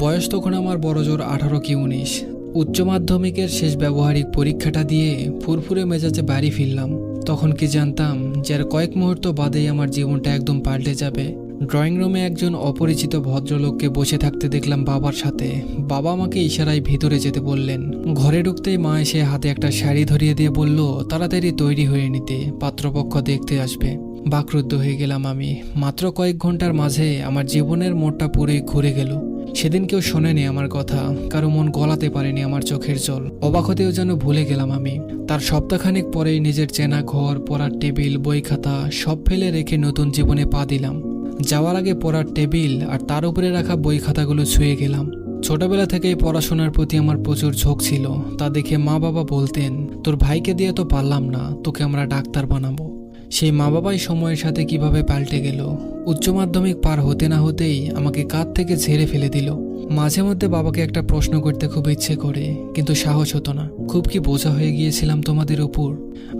বয়স তখন আমার বড়জোর 18 কি 19। উচ্চ মাধ্যমিকের শেষ ব্যবহারিক পরীক্ষাটা দিয়ে ফুরফুরে মেজাজে বাড়ি ফিরলাম। তখন কি জানতাম যে আর কয়েক মুহূর্ত বাদেই আমার জীবনটা একদম পাল্টে যাবে। ড্রয়িং রুমে একজন অপরিচিত ভদ্রলোককে বসে থাকতে দেখলাম বাবার সাথে। বাবা আমাকে ইশারায় ভিতরে যেতে বললেন। ঘরে ঢুকতেই মা এসে হাতে একটা শাড়ি ধরিয়ে দিয়ে বলল তাড়াতাড়ি তৈরি হয়ে নিতে, পাত্রপক্ষ দেখতে আসবে। বাকরুদ্ধ হয়ে গেলাম আমি। মাত্র কয়েক ঘন্টার মাঝে আমার জীবনের মোড়টা পুরোই ঘুরে গেল। সেদিন কেউ শোনেনি আমার কথা, কারো মন গলাতে পারেনি আমার চোখের জল। অবাক হতেও যেন ভুলে গেলাম আমি। তার সপ্তাহখানিক পরেই নিজের চেনা ঘর, পড়ার টেবিল, বই খাতা সব ফেলে রেখে নতুন জীবনে পা দিলাম। যাওয়ার আগে পড়ার টেবিল আর তার উপরে রাখা বই খাতাগুলো ছুঁয়ে গেলাম। ছোটবেলা থেকেই পড়াশোনার প্রতি আমার প্রচুর ঝোঁক ছিল। তা দেখে মা বাবা বলতেন, তোর ভাইকে দিয়ে তো পারলাম না, তোকে আমরা ডাক্তার বানাবো। সেই মা বাবাই সময়ের সাথে কিভাবে পাল্টে গেল। উচ্চ মাধ্যমিক পার হতে না হতেই আমাকে কাঁধ থেকে ঝেড়ে ফেলে দিল। মাঝে মধ্যে বাবাকে একটা প্রশ্ন করতে খুব ইচ্ছে করে, কিন্তু সাহস হতো না। খুব কি বোঝা হয়ে গিয়েছিলাম তোমাদের উপর।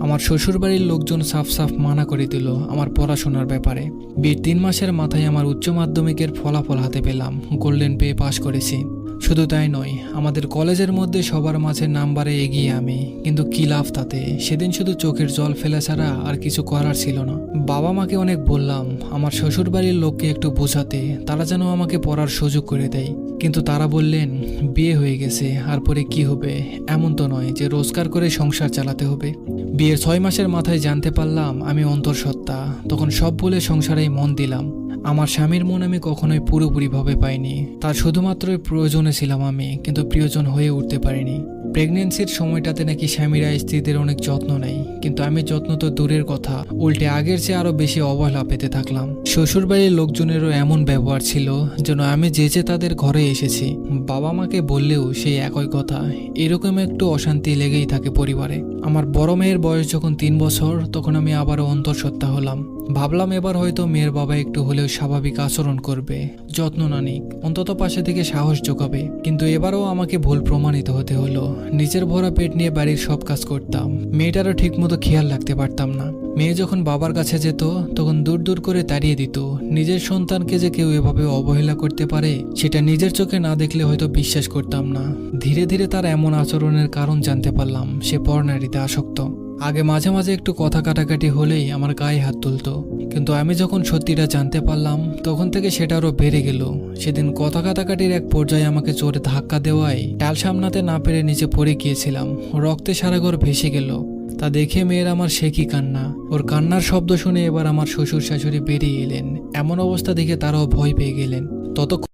আমার শ্বশুরবাড়ির লোকজন সাফ সাফ মানা করে দিল আমার পড়াশোনার ব্যাপারে। বিয়ের 3 মাসের মাথায় আমার উচ্চ মাধ্যমিকের ফলাফল হাতে পেলাম। গোল্ডেন পেয়ে পাশ করেছি। শুধু তাই নয়, আমাদের কলেজের মধ্যে সবার মাঝে নাম্বারে এগিয়ে আমি। কিন্তু কি লাভ তাতে? সেদিন শুধু চোখের জল ফেলা ছাড়া আর কিছু করার ছিল না। বাবা মাকে অনেক বললাম আমার শ্বশুরবাড়ির লোককে একটু বোঝাতে, তারা যেন আমাকে পড়ার সুযোগ করে দেয়। কিন্তু তারা বললেন বিয়ে হয়ে গেছে, আর পরে কি হবে? এমন তো নয় যে রোজগার করে সংসার চালাতে হবে। বিয়ের 6 মাসের মাথায় জানতে পারলাম আমি অন্তঃসত্ত্বা। তখন সব বলে সংসারেই মন দিলাম। আমার স্বামীর মন আমি কখনোই পুরোপুরিভাবে পাইনি। তার শুধুমাত্র প্রয়োজনে ছিলাম আমি, কিন্তু প্রিয়জন হয়ে উঠতে পারিনি। প্রেগনেন্সির সময়টাতে নাকি স্বামীরা স্ত্রীদের অনেক যত্ন নেয়, কিন্তু আমি যত্ন তো দূরের কথা, উল্টে আগের চেয়ে আরো বেশি অবহেলা পেতে থাকলাম। শ্বশুরবাড়ির লোকজনেরও এমন ব্যবহার ছিল যেন আমি যে তাদের ঘরে এসেছি। বাবা মাকে বললেও সেই একই কথা। এরকম একটু অশান্তি লেগেই থাকে পরিবারে। আমার বড় মেয়ের বয়স যখন 3 বছর, তখন আমি আবারও অন্তঃসত্ত্বা হলাম। ভাবলাম এবার হয়তো মেয়ের বাবা একটু হলেও স্বাভাবিক আচরণ করবে, যত্ন না নিক, অন্তত পাশে থেকে সাহস যোগাবে। কিন্তু এবারও আমাকে ভুল প্রমাণিত হতে হলো। নিজের ভরা পেট নিয়ে বাড়ির সব কাজ করতাম, মেয়েটারও ঠিক মতো খেয়াল রাখতে পারতাম না। মেয়ে যখন বাবার কাছে যেত তখন দূর দূর করে তাড়িয়ে দিত। নিজের সন্তানকে যে কেউ এভাবে অবহেলা করতে পারে সেটা নিজের চোখে না দেখলে হয়তো বিশ্বাস করতাম না। ধীরে ধীরে তার এমন আচরণের কারণ জানতে পারলাম, সে পরনারীতে আসক্ত। আগে মাঝে মাঝে একটু কথা কাটাকাটি হলেই আমার গায়ে হাত তুলতো, কিন্তু আমি যখন সত্যিটা জানতে পারলাম তখন থেকে সেটা আরো বেড়ে গেল। সেদিন কথা কাটাকাটির এক পর্যায়ে আমাকে জোরে ধাক্কা দেওয়ায় টাল সামলাতে না পেরে নিচে পড়ে গিয়েছিলাম। রক্তে সারা ঘর ভেসে গেল। তা দেখে মেয়ের আমার সে কি কান্না। ওর কান্নার শব্দ শুনে এবার আমার শ্বশুর শাশুড়ি বেরিয়ে এলেন। এমন অবস্থা দেখে তারাও ভয় পেয়ে গেলেন। ততক্ষণ